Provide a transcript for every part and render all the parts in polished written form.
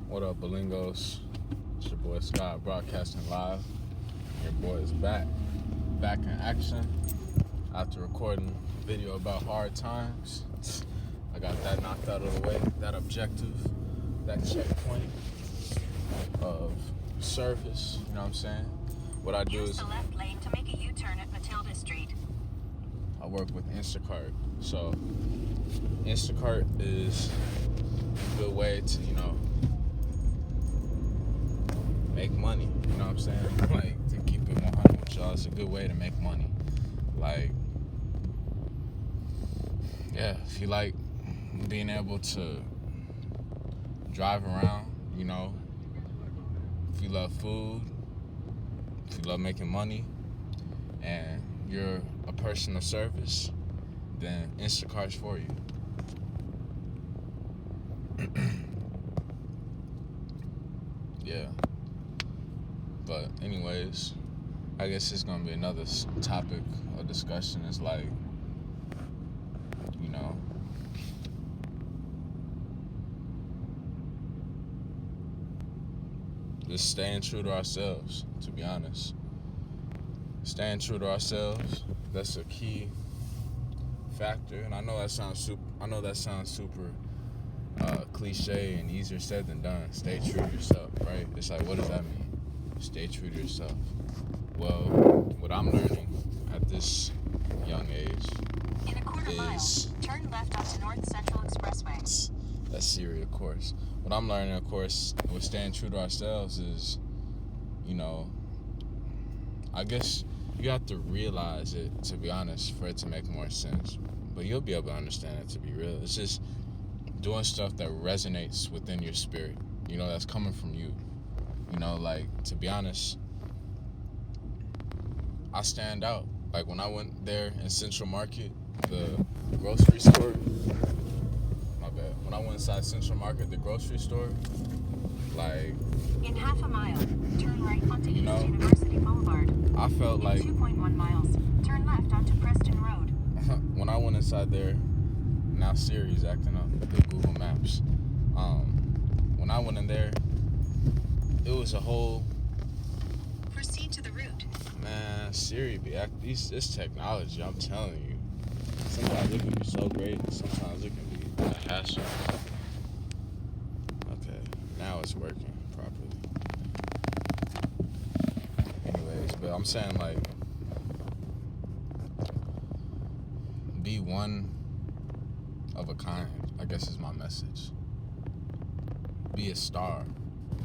What up, Balingos? It's your boy Scott broadcasting live. Your boy is back in action after recording a video about hard times. I got that knocked out of the way, that objective, that checkpoint of service, you know what I'm saying? What I do Use is the left lane to make a U-turn at Matilda Street. I work with Instacart. So Instacart is a good way to, make money, you know what I'm saying? Like, to keep it 100 with y'all, it's a good way to make money. Like, yeah, if you like being able to drive around, if you love food, if you love making money, and you're a person of service, then Instacart's for you. Yeah. But anyways, I guess it's gonna be another topic of discussion. It's like, just staying true to ourselves, to be honest. Staying true to ourselves, that's a key factor. And I know that sounds super cliche and easier said than done. Stay true to yourself, right? It's like, what does that mean? Stay true to yourself. Well, what I'm learning at this young age In a quarter mile, turn left onto North Central Expressway. That's Siri, of course. What I'm learning, of course, with staying true to ourselves is, I guess you have to realize it, to be honest, for it to make more sense. But you'll be able to understand it, to be real. It's just doing stuff that resonates within your spirit, that's coming from you. Like, to be honest, I stand out. Like, when I went there in Central Market, the grocery store, when I went inside Central Market, the grocery store, like, in half a mile, turn right onto East University Boulevard. I felt like 2.1 miles, turn left onto Preston Road. When I went inside there, now Siri's acting up with Google Maps. When I went in there, it was a whole... Proceed to the route. Man, Siri be acting... This technology, I'm telling you. Sometimes it can be so great, sometimes it can be a hassle. Okay, now it's working properly. Anyways, but I'm saying, like, be one of a kind, I guess is my message. Be a star.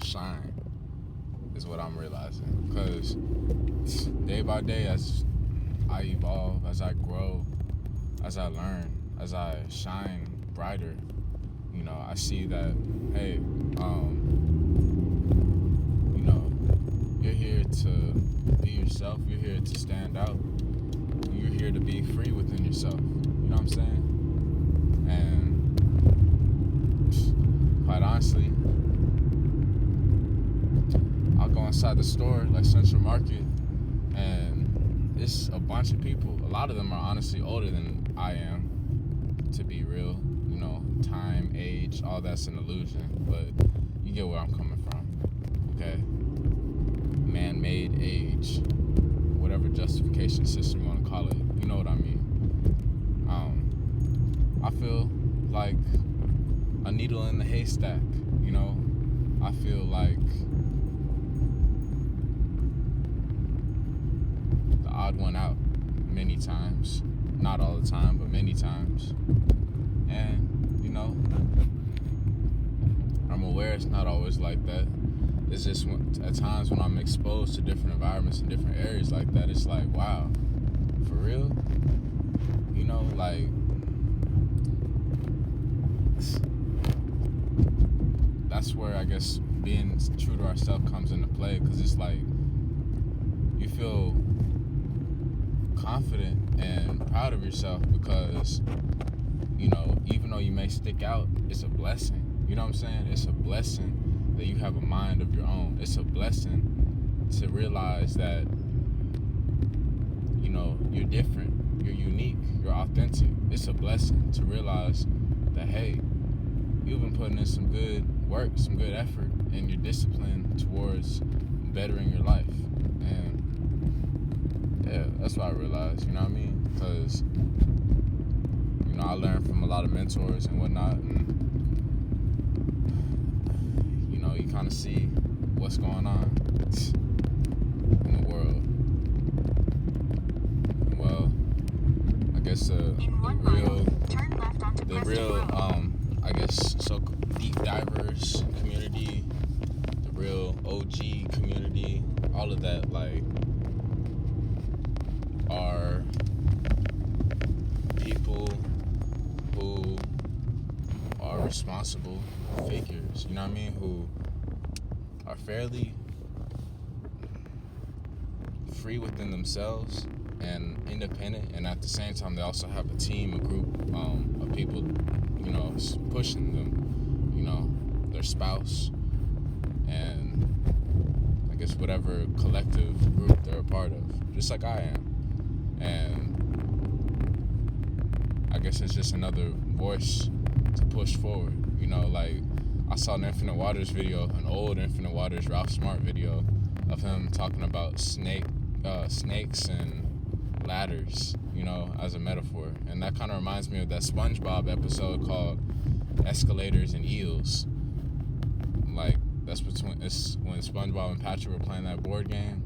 Shine is what I'm realizing. Because day by day, as I evolve, as I grow, as I learn, as I shine brighter, I see that, hey, you're here to be yourself. You're here to stand out. You're here to be free within yourself. You know what I'm saying? And quite honestly, I'll go inside the store, like Central Market, and it's a bunch of people. A lot of them are honestly older than I am, to be real. Time, age, all that's an illusion, but you get where I'm coming from, okay? Man-made age, whatever justification system you want to call it, you know what I mean. I feel like a needle in the haystack, I feel like the odd one out many times. Not all the time, but many times. And, I'm aware it's not always like that. It's just at times when I'm exposed to different environments and different areas like that, it's like, wow, for real? Like, that's where I guess being true to ourselves comes into play, because it's like you feel confident and proud of yourself because, even though you may stick out, it's a blessing. You know what I'm saying? It's a blessing that you have a mind of your own. It's a blessing to realize that, you're different, you're unique, you're authentic. It's a blessing to realize that, hey, you've been putting in some good work, some good effort, and your discipline towards bettering your life. And yeah, that's what I realized, you know what I mean? Because, you know, I learned from a lot of mentors and whatnot, and, you know, you kind of see what's going on in the world. Well, I guess the real, I guess, so deep divers community, the real OG community, all of that, like, are people who are responsible figures, you know what I mean, who are fairly free within themselves and independent, and at the same time they also have a team, a group of people, you know, pushing them, you know, their spouse, and I guess whatever collective group they're a part of, just like I am. And I guess it's just another voice to push forward, you know. Like, I saw an Infinite Waters video, an old Infinite Waters Ralph Smart video of him talking about snakes and ladders, you know, as a metaphor. And that kind of reminds me of that SpongeBob episode called Escalators and Eels. Like, it's when SpongeBob and Patrick were playing that board game,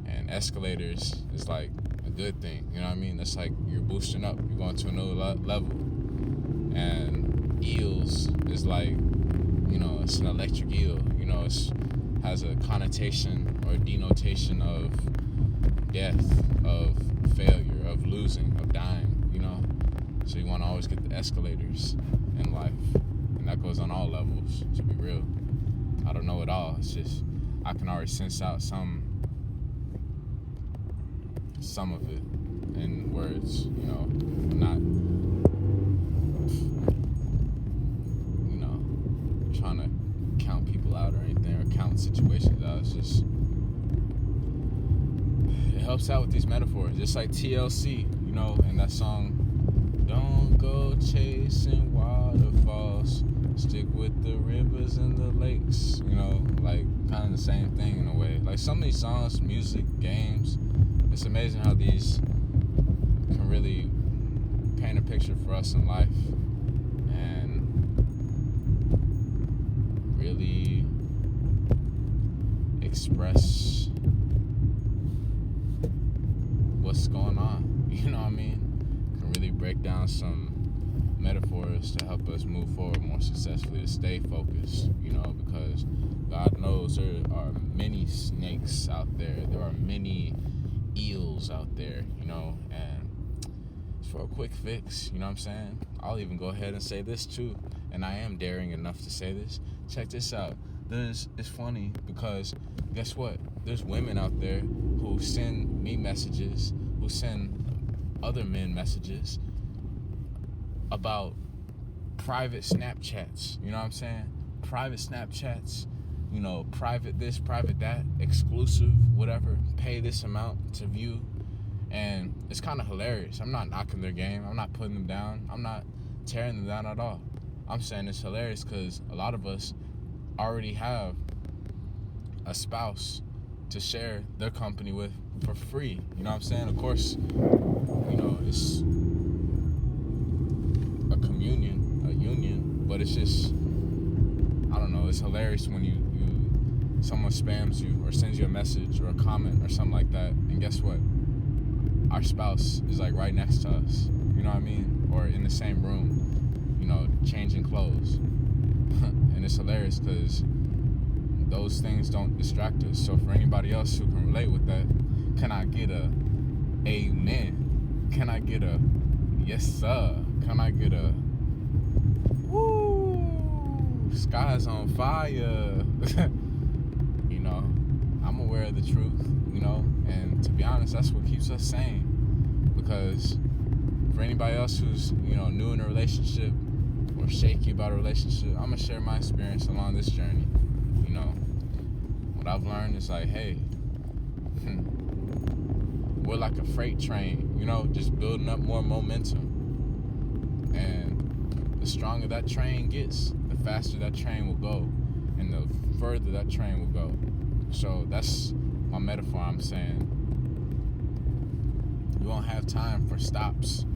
and escalators is like a good thing, you know what I mean? That's like you're boosting up, you're going to another level. And eels is like, you know, it's an electric eel, you know, it has a connotation or denotation of death, of failure, of losing, of dying, you know. So you want to always get the escalators in life, and that goes on all levels, to be real. I don't know it all, it's just I can already sense out some of it in words, you know. I'm not, you know, trying to count people out or anything, or count situations out. It's just, it helps out with these metaphors, just like TLC, you know, and that song, don't go chasing waterfalls, stick with the rivers and the lakes, you know, like kind of the same thing in a way. Like some of these songs, music, games, it's amazing how these can really paint a picture for us in life and really express what's going on, you know what I mean? Can really break down some metaphors to help us move forward more successfully, to stay focused, you know, because God knows there are many snakes out there, there are many eels out there, you know, and for a quick fix, you know what I'm saying? I'll even go ahead and say this too, and I am daring enough to say this. Check this out. It's funny because guess what? There's women out there who send me messages, who send other men messages about private Snapchats, you know what I'm saying? Private Snapchats, you know, private this, private that, exclusive, whatever, pay this amount to view. And it's kind of hilarious. I'm not knocking their game. I'm not putting them down. I'm not tearing them down at all. I'm saying it's hilarious because a lot of us already have a spouse to share their company with for free. You know what I'm saying? Of course, you know, it's a union, but it's just, I don't know, it's hilarious when someone spams you or sends you a message or a comment or something like that, and guess what? Our spouse is like right next to us, you know what I mean? Or in the same room, you know, changing clothes. And it's hilarious because those things don't distract us. So for anybody else who can relate with that, can I get a amen? Can I get a yes sir? Can I get a woo, sky's on fire? You know, I'm aware of the truth, you know, and to be honest, that's what keeps us sane. Because for anybody else who's, you know, new in a relationship or shaky about a relationship, I'm gonna share my experience along this journey. You know, what I've learned is like, hey, we're like a freight train, you know, just building up more momentum. And the stronger that train gets, the faster that train will go. further that train will go. So that's my metaphor. I'm saying you won't have time for stops,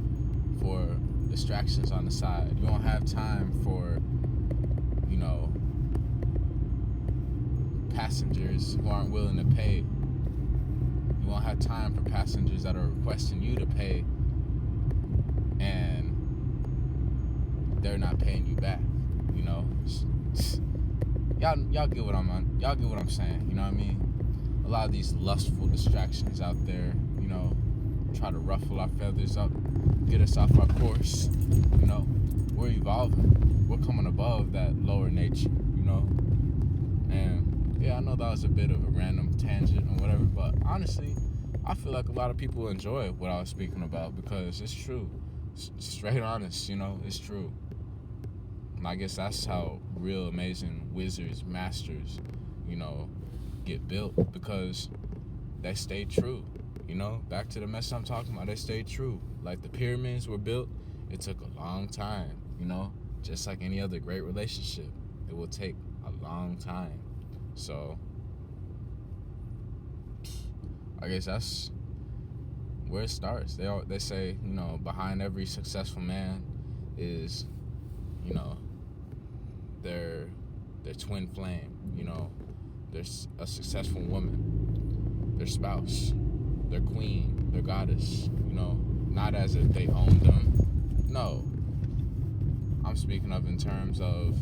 for distractions on the side. You won't have time for, passengers who aren't willing to pay. You won't have time for passengers that are requesting you to pay and they're not paying you back. Y'all get what I'm saying. You know what I mean? A lot of these lustful distractions out there, try to ruffle our feathers up, get us off our course. We're evolving. We're coming above that lower nature. And yeah, I know that was a bit of a random tangent or whatever, but honestly, I feel like a lot of people enjoy what I was speaking about because it's true. Straight honest, it's true. And I guess that's how real amazing wizards, masters, get built, because they stay true. Back to the message I'm talking about, they stay true. Like the pyramids were built, it took a long time, just like any other great relationship. It will take a long time. So I guess that's where it starts. They say, behind every successful man is, their twin flame. There's a successful woman, their spouse, their queen, their goddess. Not as if they own them. No, I'm speaking of in terms of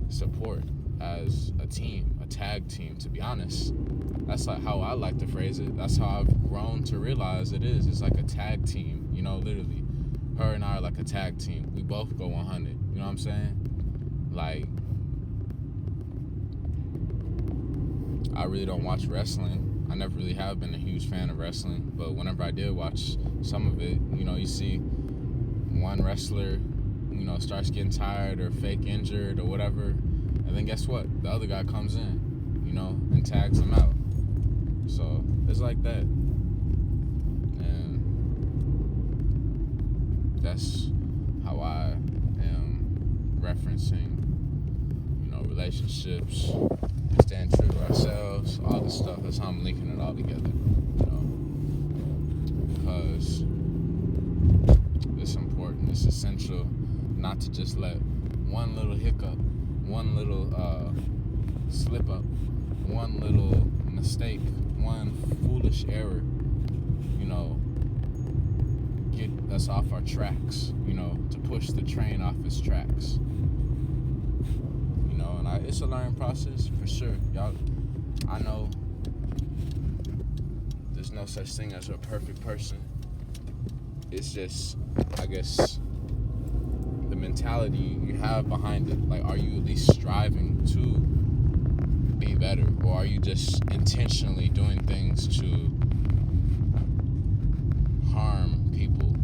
support as a team, a tag team. To be honest, that's like how I like to phrase it. That's how I've grown to realize it is. It's like a tag team, literally. Her and I are like a tag team. We both go 100. You know what I'm saying? Like, I really don't watch wrestling. I never really have been a huge fan of wrestling, but whenever I did watch some of it, you see one wrestler, starts getting tired or fake injured or whatever, and then guess what? The other guy comes in, and tags him out. So it's like that. And that's how I am referencing, relationships, staying true to ourselves, all this stuff. That's how I'm linking it all together, because it's important, it's essential not to just let one little hiccup, one little slip up, one little mistake, one foolish error, get us off our tracks, to push the train off its tracks. And it's a learning process for sure. Y'all, I know there's no such thing as a perfect person. It's just, I guess, the mentality you have behind it. Like, are you at least striving to be better? Or are you just intentionally doing things to harm people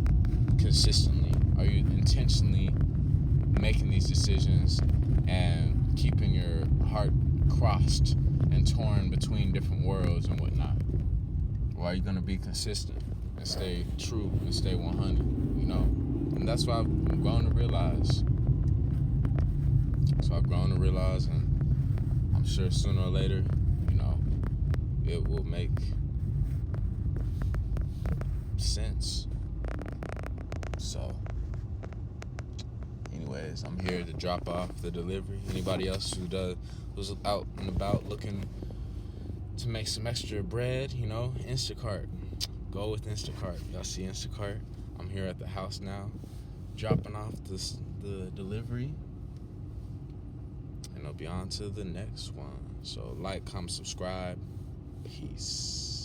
consistently? Are you intentionally making these decisions and keeping your heart crossed and torn between different worlds and whatnot? Or are you going to be consistent and stay true and stay 100, And that's what I've grown to realize. And I'm sure sooner or later, it will make sense. So, anyways, I'm here to drop off the delivery. Anybody else who's out and about looking to make some extra bread, Instacart. Go with Instacart. Y'all see Instacart? I'm here at the house now, dropping off the delivery, and I'll be on to the next one. So like, comment, subscribe. Peace.